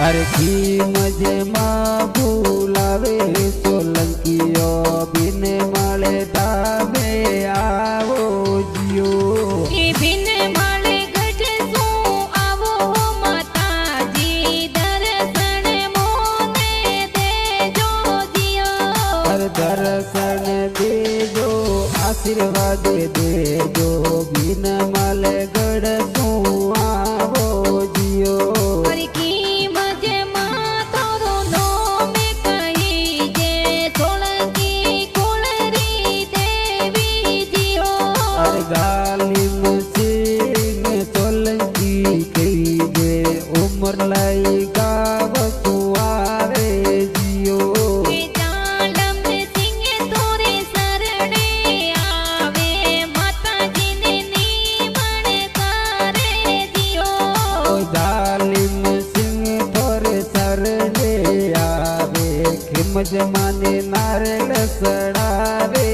अरे की मजे माँ भूलावे सोलंकियो बिन माले धाबे आवो जियो बिन माले गढ़ सो आवो माताजी दर्शन मोने देजो जियो हर दर्शन देजो आशीर्वाद देजो बिन माले गढ़ सो आवो जियो गालिम सिंह सोलंकी कही उम्र लाई गाव सुआरे जियो जालम सिंह तोरे सरणे आवे माताजी ने नीमण करे जियो गालिम सिंह तोरे सरणे आवे खिमज माने नारल सड़ावे